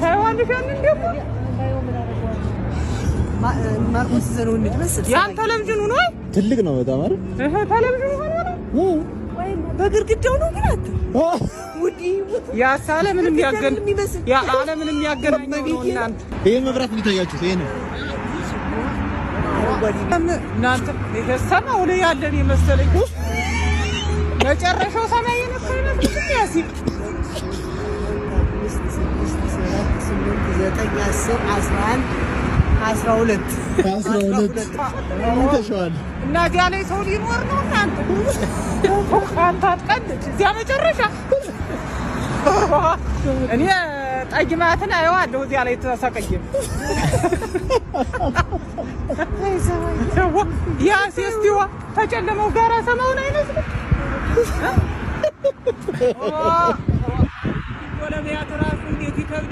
ታይዋንሽ ያንን ደግሞ ማርቆስ ዘነው እንድመስል ያን ቴሌቪዥኑ ነው ትልቅ ነው በጣም አይደል? ቴሌቪዥኑ ሆነ ነው በግርግዳው ነው ግን አት ውዲ ያ ዓለምንም ያገን ያ ዓለምንም ያገናኘው ነው። እናንተ ይሄ መብራት እንታያችሁ ይሄ ነው እናንተ የሰማው ላይ ያለን የመሰለኝ መጨረሻው ሰማይ የነበር ይመስል ያሲ 12 ተሻለ እና እዚያ ላይ ሰው ሊኖር ነው። እናንተ አትቀልድ። እዚያ መጨረሻ እኔ ጠጅማትን አየዋለሁ እዚያ ላይ ተሰቀየ ያ ሲስቲዋ ተጨለመው ጋራ ሰማውን አይመስልም ወለሚያ ተራፉ እንዴት ይከብድ